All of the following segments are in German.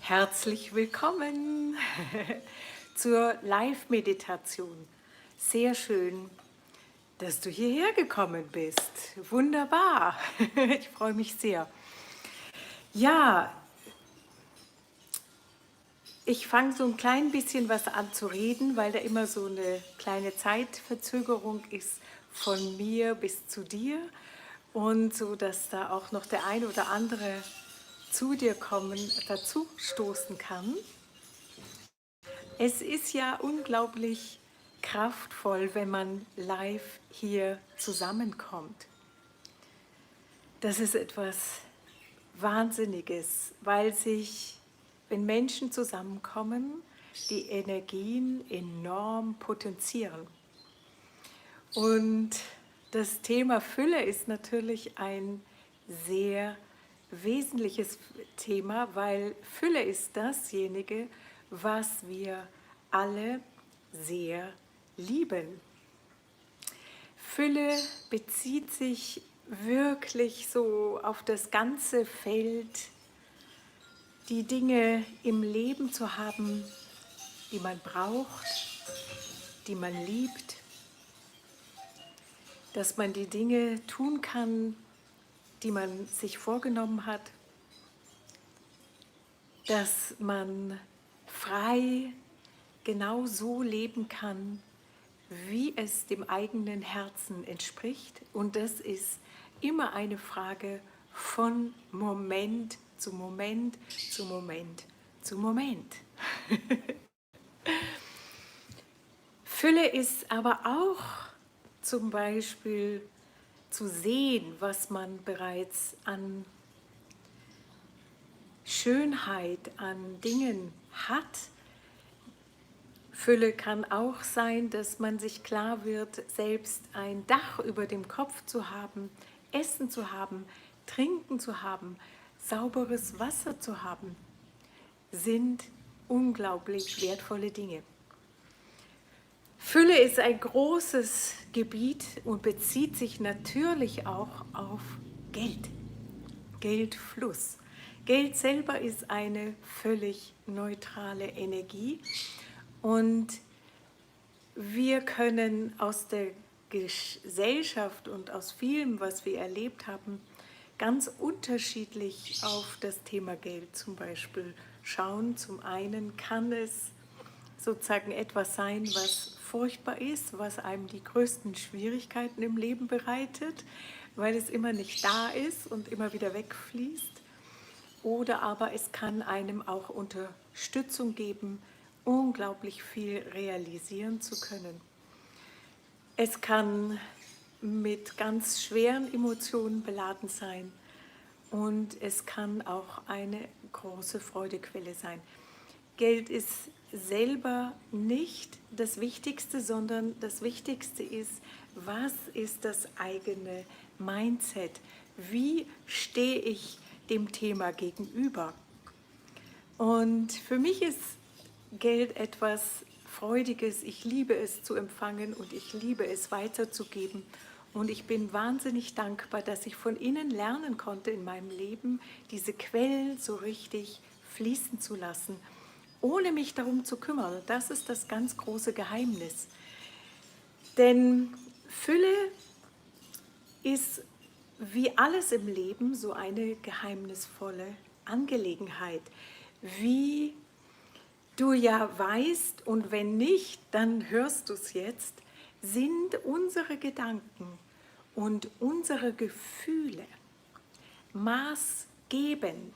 Herzlich willkommen zur Live-Meditation. Sehr schön, dass du hierher gekommen bist. Wunderbar. Ich freue mich sehr. Ja, ich fange so ein klein bisschen was an zu reden, weil da immer so eine kleine Zeitverzögerung ist von mir bis zu dir und so, dass da auch noch der ein oder andere zu dir kommen, dazu stoßen kann. Es ist ja unglaublich kraftvoll, wenn man live hier zusammenkommt. Das ist etwas Wahnsinniges, weil sich, wenn Menschen zusammenkommen, die Energien enorm potenzieren. Und das Thema Fülle ist natürlich ein sehr wesentliches Thema, weil Fülle ist dasjenige, was wir alle sehr lieben. Fülle bezieht sich wirklich so auf das ganze Feld, die Dinge im Leben zu haben, die man braucht, die man liebt, dass man die Dinge tun kann, die man sich vorgenommen hat, dass man frei genau so leben kann, wie es dem eigenen Herzen entspricht. Und das ist immer eine Frage von Moment zu Moment zu Moment zu Moment. Fülle ist aber auch zum Beispiel zu sehen, was man bereits an Schönheit, an Dingen hat. Fülle kann auch sein, dass man sich klar wird, selbst ein Dach über dem Kopf zu haben, Essen zu haben, Trinken zu haben, sauberes Wasser zu haben, sind unglaublich wertvolle Dinge. Fülle ist ein großes Gebiet und bezieht sich natürlich auch auf Geld, Geldfluss. Geld selber ist eine völlig neutrale Energie und wir können aus der Gesellschaft und aus vielem, was wir erlebt haben, ganz unterschiedlich auf das Thema Geld zum Beispiel schauen. Zum einen kann es sozusagen etwas sein, was furchtbar ist, was einem die größten Schwierigkeiten im Leben bereitet, weil es immer nicht da ist und immer wieder wegfließt. Oder aber es kann einem auch Unterstützung geben, unglaublich viel realisieren zu können. Es kann mit ganz schweren Emotionen beladen sein und es kann auch eine große Freudequelle sein. Geld ist selber nicht das Wichtigste, sondern das Wichtigste ist, was ist das eigene Mindset? Wie stehe ich dem Thema gegenüber? Und für mich ist Geld etwas Freudiges. Ich liebe es zu empfangen und ich liebe es weiterzugeben. Und ich bin wahnsinnig dankbar, dass ich von innen lernen konnte in meinem Leben, diese Quellen so richtig fließen zu lassen, ohne mich darum zu kümmern. Das ist das ganz große Geheimnis. Denn Fülle ist wie alles im Leben so eine geheimnisvolle Angelegenheit. Wie du ja weißt, und wenn nicht, dann hörst du es jetzt, sind unsere Gedanken und unsere Gefühle maßgebend,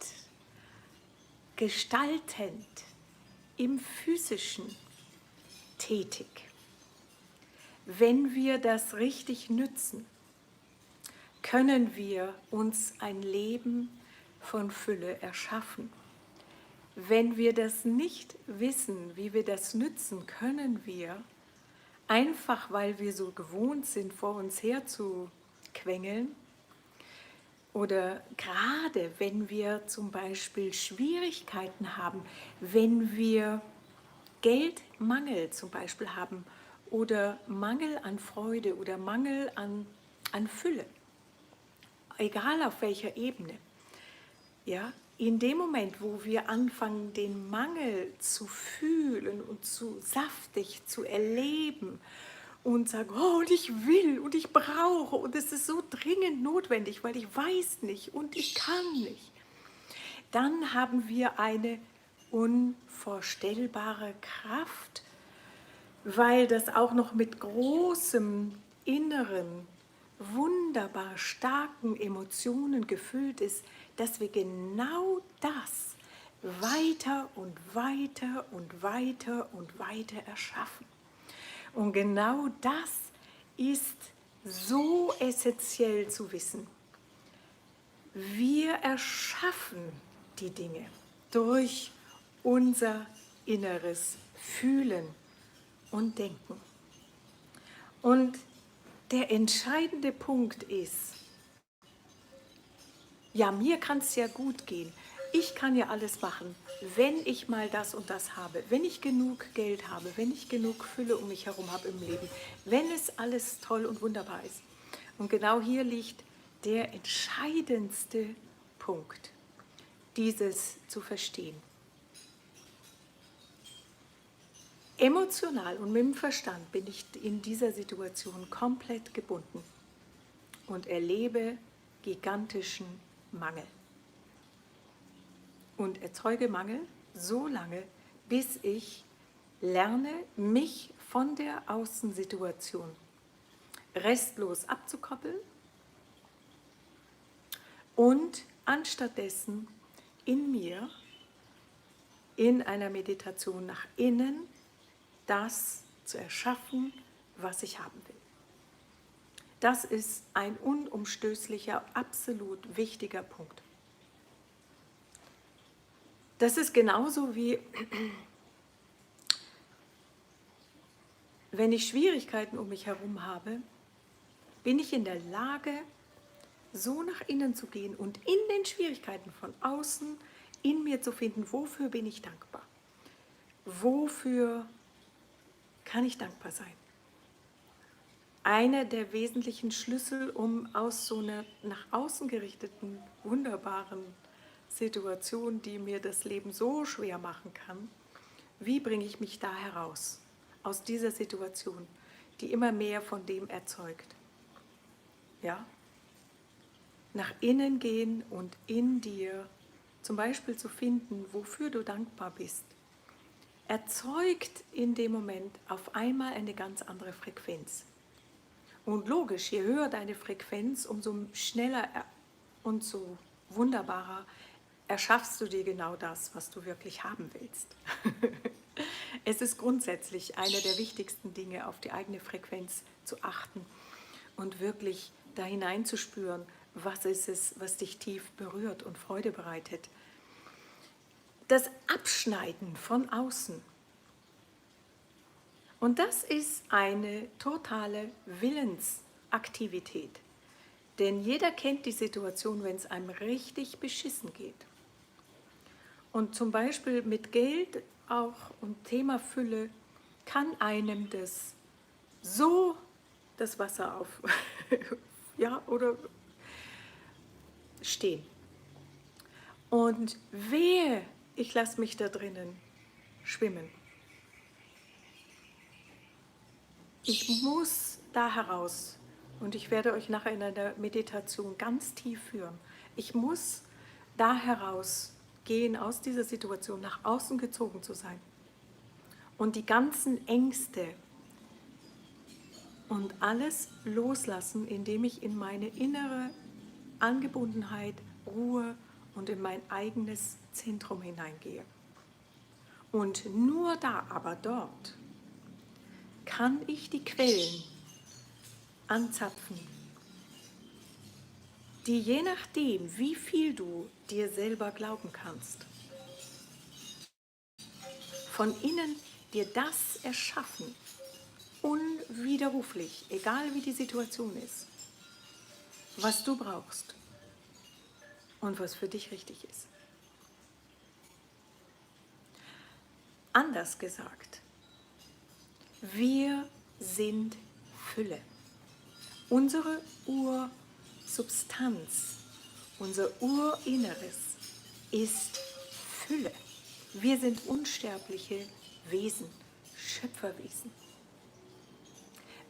gestaltend im Physischen tätig. Wenn wir das richtig nützen, können wir uns ein Leben von Fülle erschaffen. Wenn wir das nicht wissen, wie wir das nützen, können wir, einfach weil wir so gewohnt sind, vor uns her zu quengeln, oder gerade wenn wir zum Beispiel Schwierigkeiten haben, wenn wir Geldmangel zum Beispiel haben oder Mangel an Freude oder Mangel an Fülle, egal auf welcher Ebene, ja, in dem Moment, wo wir anfangen, den Mangel zu fühlen und zu saftig zu erleben und sagen, oh, und ich will und ich brauche und es ist so dringend notwendig, weil ich weiß nicht und ich kann nicht, dann haben wir eine unvorstellbare Kraft, weil das auch noch mit großem inneren, wunderbar starken Emotionen gefüllt ist, dass wir genau das weiter und weiter und weiter und weiter erschaffen. Und genau das ist so essentiell zu wissen. Wir erschaffen die Dinge durch unser inneres Fühlen und Denken. Und der entscheidende Punkt ist, ja, mir kann es ja gut gehen. Ich kann ja alles machen, wenn ich mal das und das habe, wenn ich genug Geld habe, wenn ich genug Fülle um mich herum habe im Leben, wenn es alles toll und wunderbar ist. Und genau hier liegt der entscheidendste Punkt, dieses zu verstehen. Emotional und mit dem Verstand bin ich in dieser Situation komplett gebunden und erlebe gigantischen Mangel. Und erzeuge Mangel so lange, bis ich lerne, mich von der Außensituation restlos abzukoppeln und anstattdessen in mir, in einer Meditation nach innen, das zu erschaffen, was ich haben will. Das ist ein unumstößlicher, absolut wichtiger Punkt. Das ist genauso wie, wenn ich Schwierigkeiten um mich herum habe, bin ich in der Lage, so nach innen zu gehen und in den Schwierigkeiten von außen in mir zu finden, wofür bin ich dankbar? Wofür kann ich dankbar sein? Einer der wesentlichen Schlüssel, um aus so einer nach außen gerichteten, wunderbaren Situation, die mir das Leben so schwer machen kann, wie bringe ich mich da heraus, aus dieser Situation, die immer mehr von dem erzeugt. Ja? Nach innen gehen und in dir zum Beispiel zu finden, wofür du dankbar bist, erzeugt in dem Moment auf einmal eine ganz andere Frequenz. Und logisch, je höher deine Frequenz, umso schneller und so wunderbarer erschaffst du dir genau das, was du wirklich haben willst. Es ist grundsätzlich eine der wichtigsten Dinge, auf die eigene Frequenz zu achten und wirklich da hineinzuspüren, was ist es, was dich tief berührt und Freude bereitet. Das Abschneiden von außen. Und das ist eine totale Willensaktivität. Denn jeder kennt die Situation, wenn es einem richtig beschissen geht. Und zum Beispiel mit Geld auch und Thema Fülle kann einem das so das Wasser auf, ja, oder stehen. Und wehe, ich lasse mich da drinnen schwimmen. Ich muss da heraus und ich werde euch nachher in einer Meditation ganz tief führen. Ich muss da heraus gehen, aus dieser Situation nach außen gezogen zu sein. Und die ganzen Ängste und alles loslassen, indem ich in meine innere Angebundenheit, Ruhe und in mein eigenes Zentrum hineingehe. Und nur da, aber dort, kann ich die Quellen anzapfen, die je nachdem, wie viel du dir selber glauben kannst, von innen dir das erschaffen, unwiderruflich, egal wie die Situation ist, was du brauchst und was für dich richtig ist. Anders gesagt, wir sind Fülle. Unsere Ursubstanz, unser Urinneres ist Fülle. Wir sind unsterbliche Wesen, Schöpferwesen.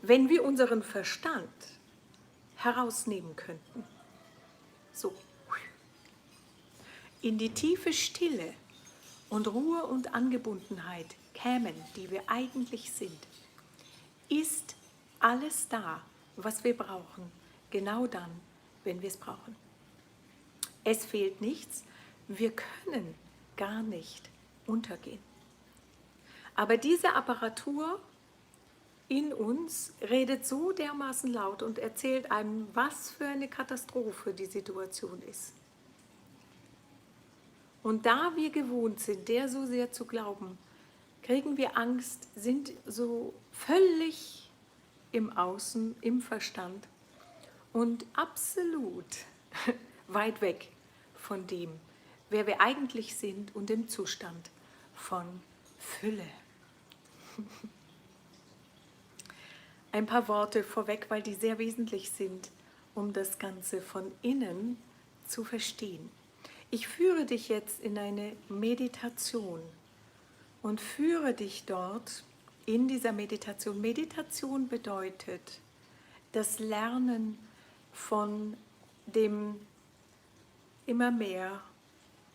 Wenn wir unseren Verstand herausnehmen könnten, so in die tiefe Stille und Ruhe und Angebundenheit kämen, die wir eigentlich sind, ist alles da, was wir brauchen, genau dann, wenn wir es brauchen. Es fehlt nichts, wir können gar nicht untergehen. Aber diese Apparatur in uns redet so dermaßen laut und erzählt einem, was für eine Katastrophe die Situation ist. Und da wir gewohnt sind, der so sehr zu glauben, kriegen wir Angst, sind so völlig im Außen, im Verstand und absolut weit weg von dem, wer wir eigentlich sind und dem Zustand von Fülle. Ein paar Worte vorweg, weil die sehr wesentlich sind, um das Ganze von innen zu verstehen. Ich führe dich jetzt in eine Meditation und führe dich dort in dieser Meditation. Meditation bedeutet das Lernen von dem immer mehr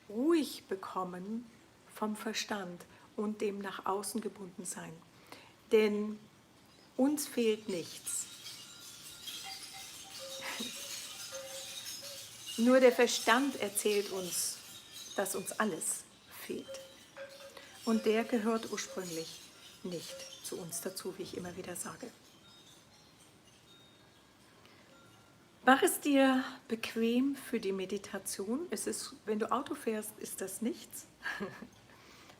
ruhig bekommen vom Verstand und dem nach außen gebunden sein. Denn uns fehlt nichts. Nur der Verstand erzählt uns, dass uns alles fehlt. Und der gehört ursprünglich nicht zu uns dazu, wie ich immer wieder sage. Mach es dir bequem für die Meditation. Wenn du Auto fährst, ist das nichts.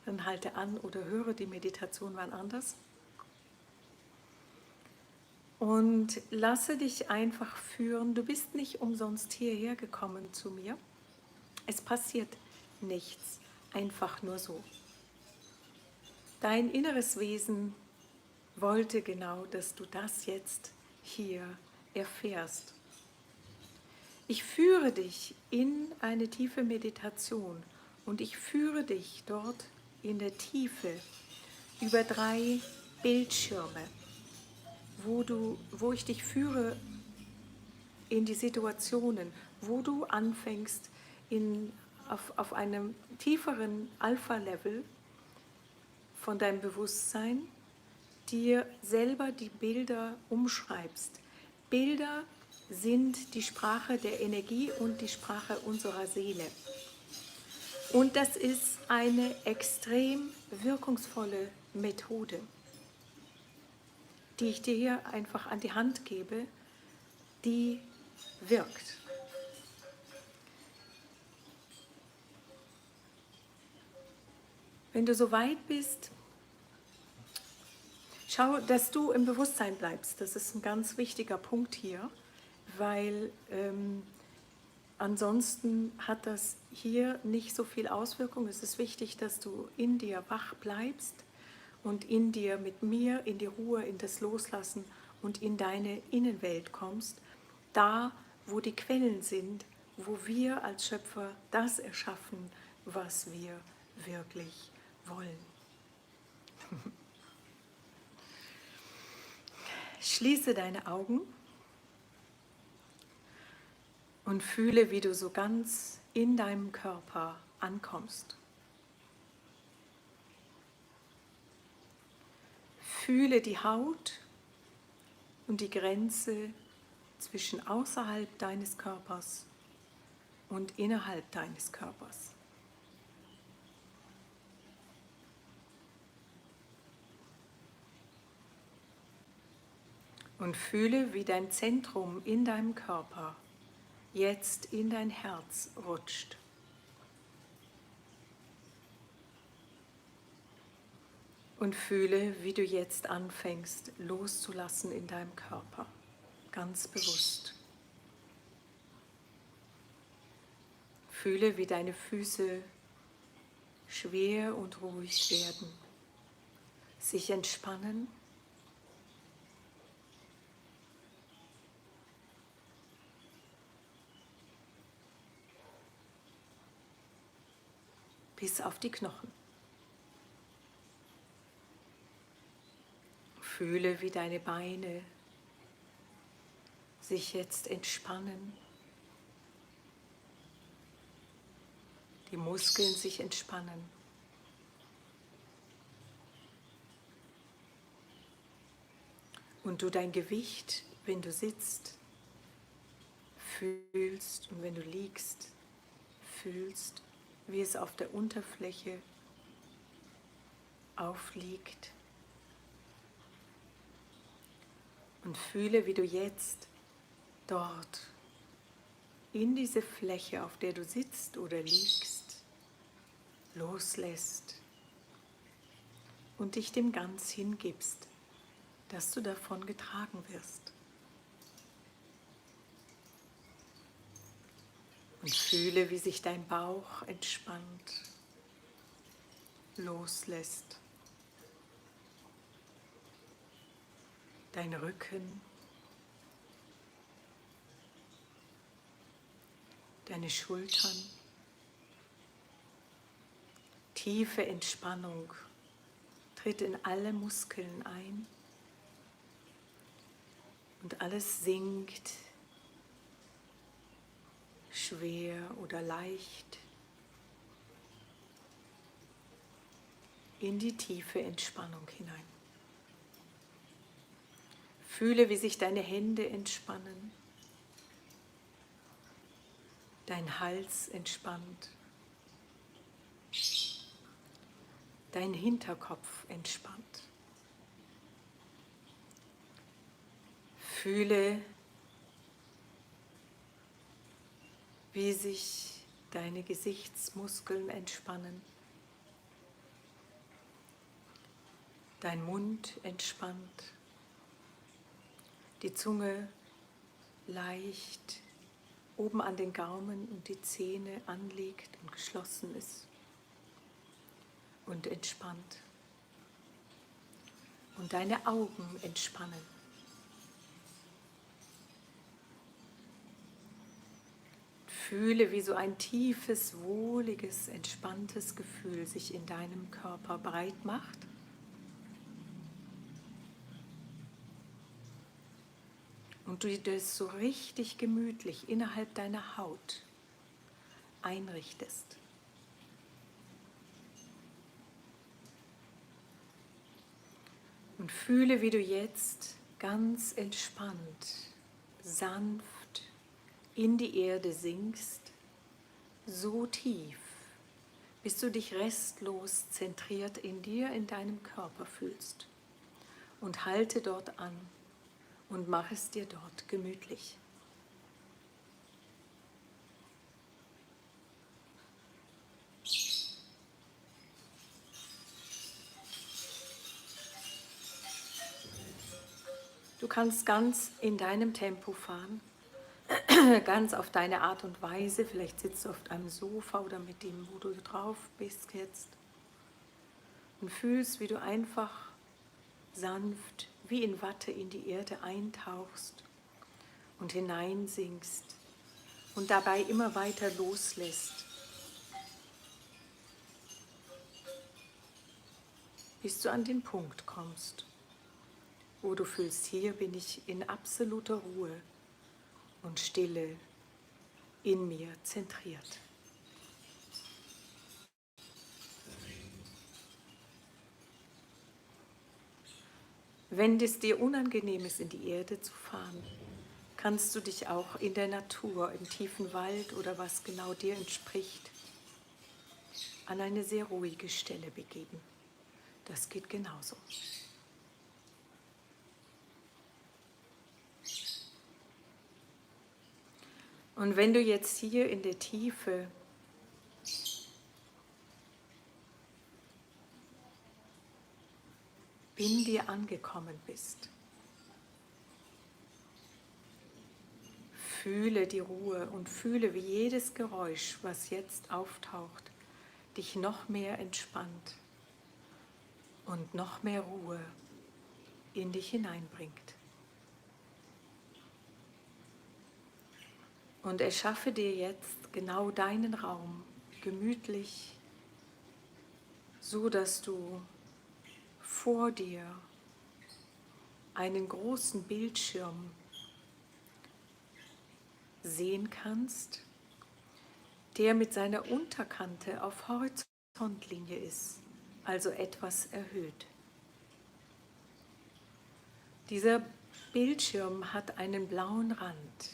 Dann halte an oder höre die Meditation wann anders. Und lasse dich einfach führen. Du bist nicht umsonst hierher gekommen zu mir. Es passiert nichts, einfach nur so. Dein inneres Wesen wollte genau, dass du das jetzt hier erfährst. Ich führe dich in eine tiefe Meditation und ich führe dich dort in der Tiefe über 3 Bildschirme, wo ich dich führe in die Situationen, wo du anfängst auf einem tieferen Alpha-Level von deinem Bewusstsein dir selber die Bilder umschreibst. Bilder sind die Sprache der Energie und die Sprache unserer Seele. Und das ist eine extrem wirkungsvolle Methode, die ich dir hier einfach an die Hand gebe, die wirkt. Wenn du so weit bist, schau, dass du im Bewusstsein bleibst. Das ist ein ganz wichtiger Punkt hier, weil ansonsten hat das hier nicht so viel Auswirkung. Es ist wichtig, dass du in dir wach bleibst und in dir mit mir in die Ruhe, in das Loslassen und in deine Innenwelt kommst, da, wo die Quellen sind, wo wir als Schöpfer das erschaffen, was wir wirklich wollen. Schließe deine Augen und fühle, wie du so ganz in deinem Körper ankommst. Fühle die Haut und die Grenze zwischen außerhalb deines Körpers und innerhalb deines Körpers. Und fühle, wie dein Zentrum in deinem Körper jetzt in dein Herz rutscht. Und fühle, wie du jetzt anfängst, loszulassen in deinem Körper, ganz bewusst. Fühle, wie deine Füße schwer und ruhig werden, sich entspannen. bis auf die Knochen. Fühle, wie deine Beine sich jetzt entspannen, die Muskeln sich entspannen. Und du dein Gewicht, wenn du sitzt, fühlst und wenn du liegst, fühlst, wie es auf der Unterfläche aufliegt. Und fühle, wie du jetzt dort in diese Fläche, auf der du sitzt oder liegst, loslässt und dich dem ganz hingibst, dass du davon getragen wirst. Und fühle, wie sich dein Bauch entspannt, loslässt. Dein Rücken, deine Schultern, tiefe Entspannung tritt in alle Muskeln ein und alles sinkt, schwer oder leicht, in die tiefe Entspannung hinein. Fühle, wie sich deine Hände entspannen, dein Hals entspannt, dein Hinterkopf entspannt. Fühle, wie sich deine Gesichtsmuskeln entspannen, dein Mund entspannt, die Zunge leicht oben an den Gaumen und die Zähne anliegt und geschlossen ist und entspannt. Und deine Augen entspannen. Fühle, wie so ein tiefes, wohliges, entspanntes Gefühl sich in deinem Körper breit macht. Und du das so richtig gemütlich innerhalb deiner Haut einrichtest. Und fühle, wie du jetzt ganz entspannt, sanft in die Erde sinkst, so tief, bis du dich restlos zentriert in dir, in deinem Körper fühlst. Und halte dort an und mach es dir dort gemütlich. Du kannst ganz in deinem Tempo fahren, ganz auf deine Art und Weise. Vielleicht sitzt du auf einem Sofa oder mit dem, wo du drauf bist jetzt. Und fühlst, wie du einfach sanft wie in Watte in die Erde eintauchst und hineinsinkst und dabei immer weiter loslässt, bis du an den Punkt kommst, wo du fühlst, hier bin ich in absoluter Ruhe und Stille in mir zentriert. Wenn es dir unangenehm ist, in die Erde zu fahren, kannst du dich auch in der Natur, im tiefen Wald oder was genau dir entspricht, an eine sehr ruhige Stelle begeben. Das geht genauso. Und wenn du jetzt hier in der Tiefe in dir angekommen bist, fühle die Ruhe und fühle, wie jedes Geräusch, was jetzt auftaucht, dich noch mehr entspannt und noch mehr Ruhe in dich hineinbringt. Und erschaffe dir jetzt genau deinen Raum, gemütlich so dass du vor dir einen großen Bildschirm sehen kannst, der mit seiner Unterkante auf Horizontlinie ist, also etwas erhöht. Dieser Bildschirm hat einen blauen Rand.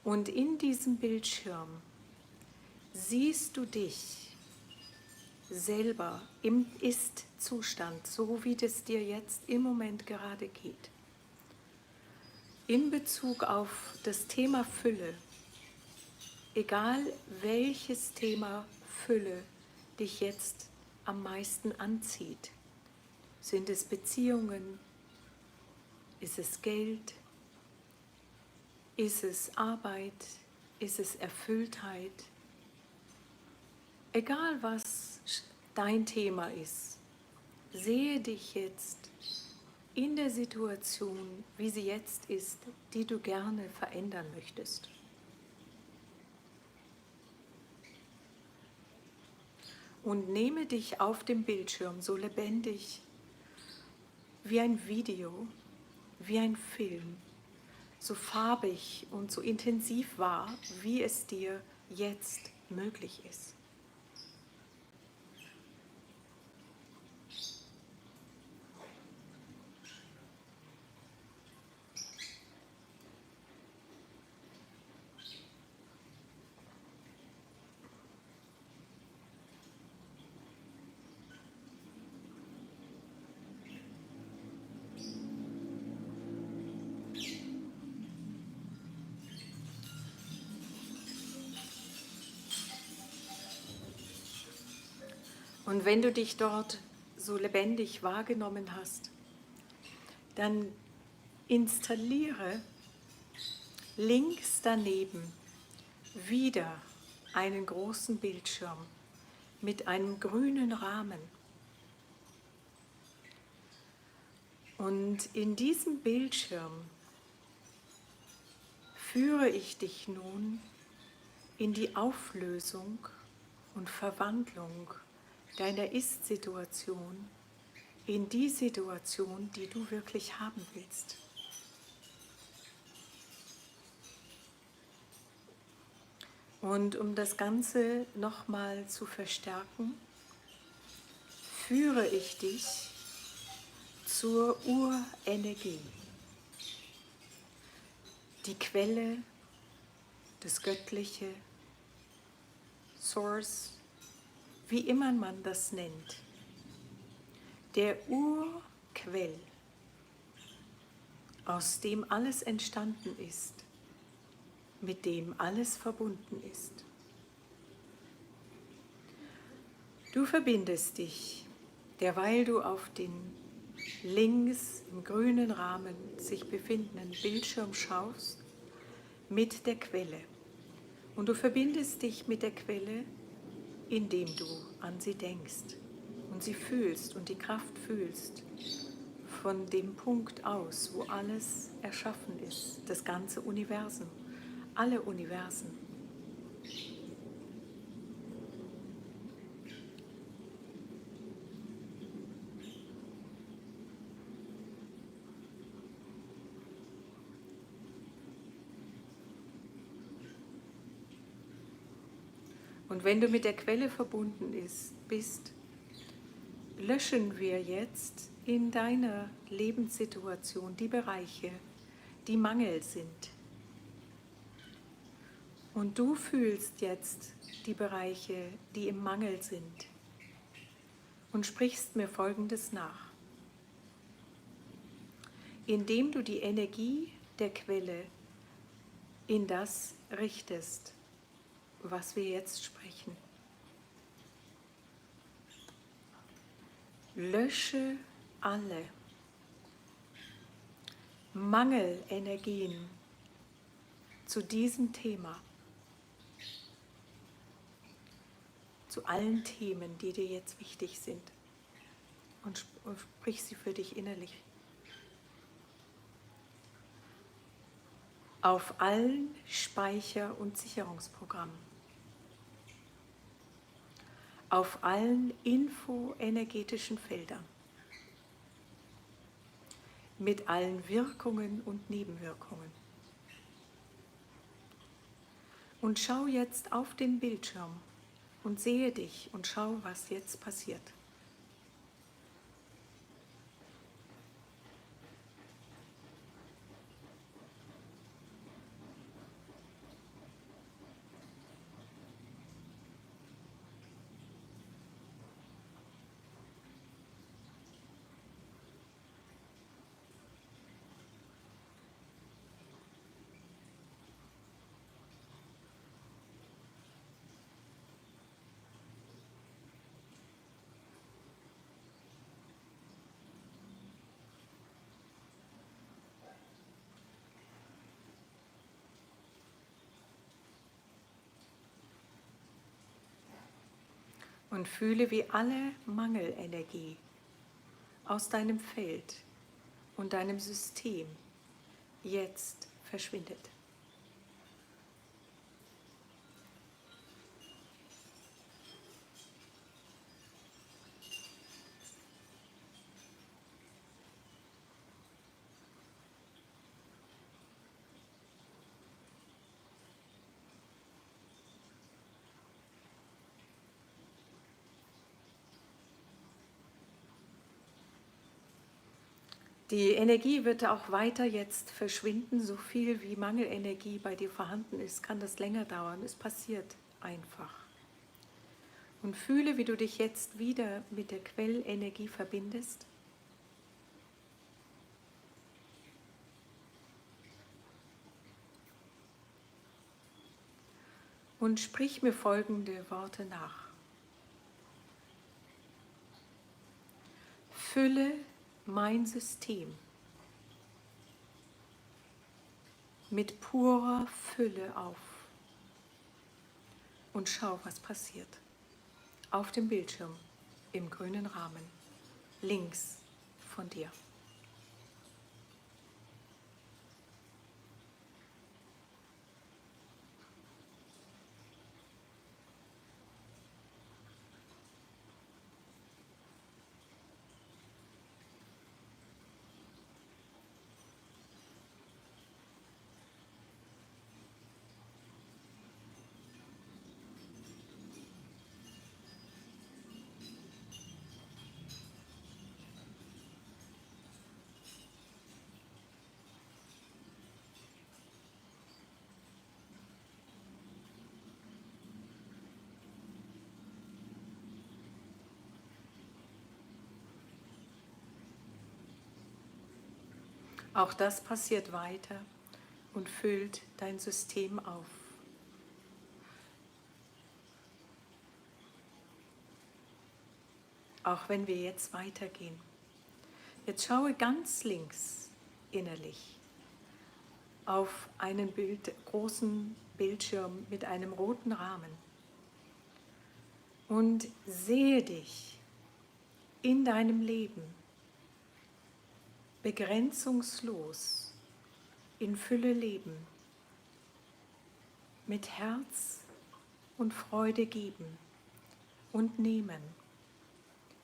Und in diesem Bildschirm siehst du dich selber im Ist-Zustand, so wie es dir jetzt im Moment gerade geht. In Bezug auf das Thema Fülle, egal welches Thema Fülle dich jetzt am meisten anzieht, sind es Beziehungen, ist es Geld, ist es Arbeit, ist es Erfülltheit, egal was dein Thema ist, sehe dich jetzt in der Situation, wie sie jetzt ist, die du gerne verändern möchtest. Und nehme dich auf dem Bildschirm so lebendig wie ein Video, wie ein Film, so farbig und so intensiv wahr, wie es dir jetzt möglich ist. Und wenn du dich dort so lebendig wahrgenommen hast, dann installiere links daneben wieder einen großen Bildschirm mit einem grünen Rahmen. Und in diesem Bildschirm führe ich dich nun in die Auflösung und Verwandlung deiner Ist-Situation in die Situation, die du wirklich haben willst. Und um das Ganze nochmal zu verstärken, führe ich dich zur Urenergie, die Quelle, das Göttliche, Source, wie immer man das nennt, der Urquell, aus dem alles entstanden ist, mit dem alles verbunden ist. Du verbindest dich, derweil du auf den links im grünen Rahmen sich befindenden Bildschirm schaust, mit der Quelle. Und du verbindest dich mit der Quelle, indem du an sie denkst und sie fühlst und die Kraft fühlst von dem Punkt aus, wo alles erschaffen ist, das ganze Universum, alle Universen. Und wenn du mit der Quelle verbunden bist, löschen wir jetzt in deiner Lebenssituation die Bereiche, die Mangel sind. Und du fühlst jetzt die Bereiche, die im Mangel sind und sprichst mir Folgendes nach. Indem du die Energie der Quelle in das richtest, was wir jetzt sprechen. Lösche alle Mangelenergien zu diesem Thema, zu allen Themen, die dir jetzt wichtig sind, und sprich sie für dich innerlich. Auf allen Speicher- und Sicherungsprogrammen. auf allen infoenergetischen Feldern, mit allen Wirkungen und Nebenwirkungen. Und schau jetzt auf den Bildschirm und sehe dich und schau, was jetzt passiert. Und fühle, wie alle Mangelenergie aus deinem Feld und deinem System jetzt verschwindet. Die Energie wird auch weiter jetzt verschwinden. So viel wie Mangelenergie bei dir vorhanden ist, kann das länger dauern. Es passiert einfach. Und fühle, wie du dich jetzt wieder mit der Quellenergie verbindest. Und sprich mir folgende Worte nach. Fülle mein System mit purer Fülle auf und schau, was passiert. Auf dem Bildschirm, im grünen Rahmen, links von dir. Auch das passiert weiter und füllt dein System auf. Auch wenn wir jetzt weitergehen. Jetzt schaue ganz links innerlich auf einen großen Bildschirm mit einem roten Rahmen und sehe dich in deinem Leben begrenzungslos in Fülle leben, mit Herz und Freude geben und nehmen,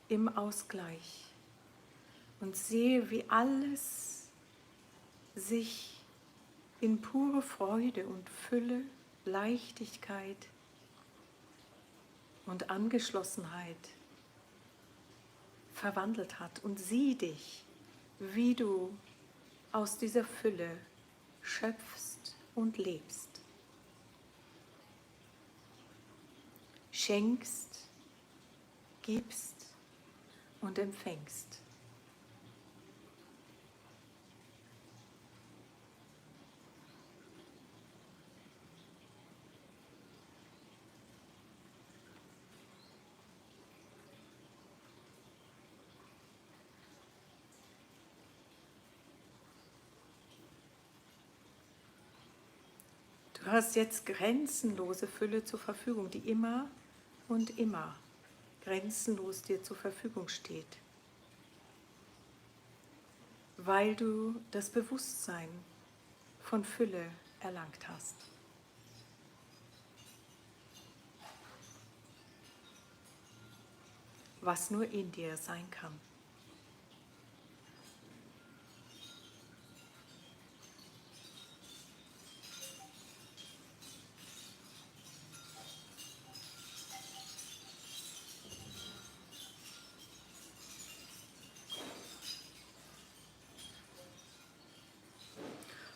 im Ausgleich, und sehe, wie alles sich in pure Freude und Fülle, Leichtigkeit und Angeschlossenheit verwandelt hat, und sieh dich, wie du aus dieser Fülle schöpfst und lebst, schenkst, gibst und empfängst. Du hast jetzt grenzenlose Fülle zur Verfügung, die immer und immer grenzenlos dir zur Verfügung steht, weil du das Bewusstsein von Fülle erlangt hast. was nur in dir sein kann.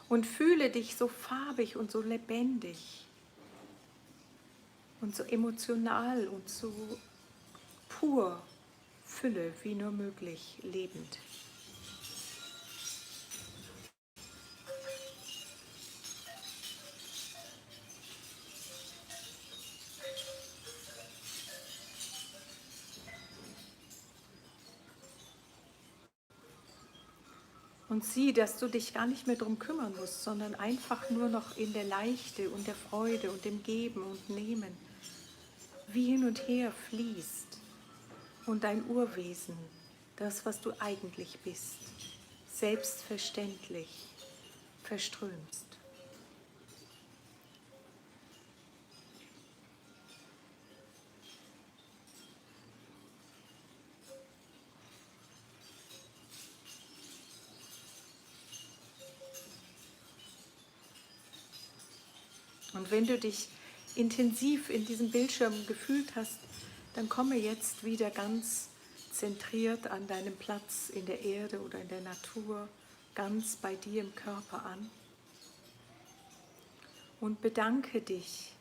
Und fühle dich so farbig und so lebendig und so emotional und so pur, Fülle wie nur möglich, lebend. Und sieh, dass du dich gar nicht mehr darum kümmern musst, sondern einfach nur noch in der Leichte und der Freude und dem Geben und Nehmen wie hin und her fließt und dein Urwesen, das, was du eigentlich bist, selbstverständlich verströmst. Und wenn du dich intensiv in diesem Bildschirm gefühlt hast, dann komme jetzt wieder ganz zentriert an deinem Platz in der Erde oder in der Natur, ganz bei dir im Körper an. Und bedanke dich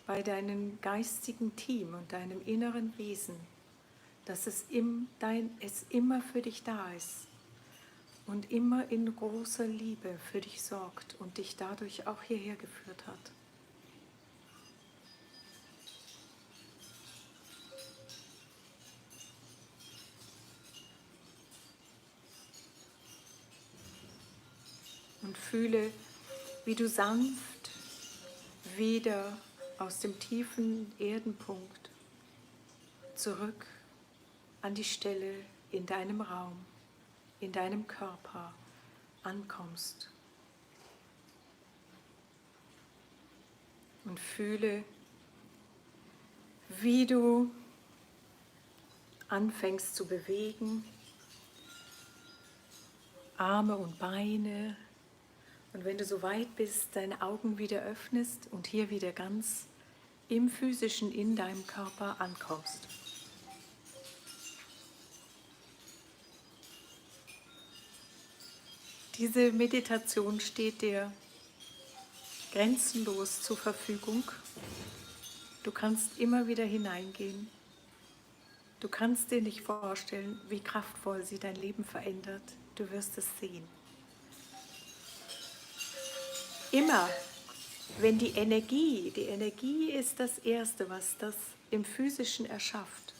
bei deinem geistigen Team und deinem inneren Wesen, dass es immer für dich da ist und immer in großer Liebe für dich sorgt und dich dadurch auch hierher geführt hat. Und fühle, wie du sanft wieder aus dem tiefen Erdenpunkt zurück an die Stelle in deinem Raum, in deinem Körper ankommst. Und fühle, wie du anfängst zu bewegen, Arme und Beine. Und wenn du so weit bist, deine Augen wieder öffnest und hier wieder ganz im Physischen in deinem Körper ankommst. Diese Meditation steht dir grenzenlos zur Verfügung. Du kannst immer wieder hineingehen. Du kannst dir nicht vorstellen, wie kraftvoll sie dein Leben verändert. Du wirst es sehen. Immer, wenn die Energie ist das Erste, was das im Physischen erschafft.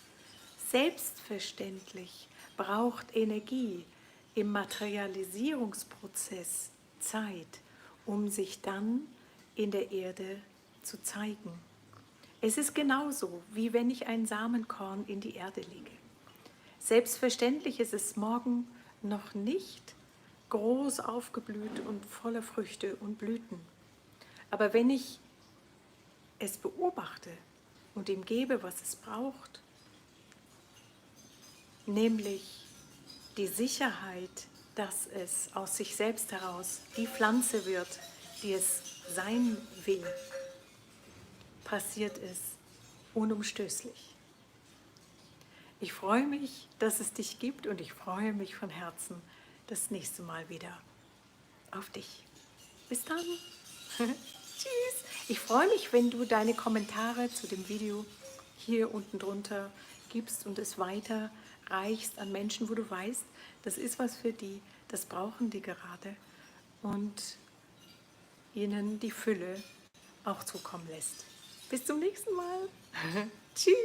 Selbstverständlich braucht Energie im Materialisierungsprozess Zeit, um sich dann in der Erde zu zeigen. Es ist genauso, wie wenn ich ein Samenkorn in die Erde lege. Selbstverständlich ist es morgen noch nicht groß aufgeblüht und voller Früchte und Blüten. Aber wenn ich es beobachte und ihm gebe, was es braucht, nämlich die Sicherheit, dass es aus sich selbst heraus die Pflanze wird, die es sein will, passiert es unumstößlich. Ich freue mich, dass es dich gibt und ich freue mich von Herzen das nächste Mal wieder auf dich. Bis dann. Tschüss. Ich freue mich, wenn du deine Kommentare zu dem Video hier unten drunter gibst und es weiterreichst an Menschen, wo du weißt, das ist was für die, das brauchen die gerade und ihnen die Fülle auch zukommen lässt. Bis zum nächsten Mal. Tschüss.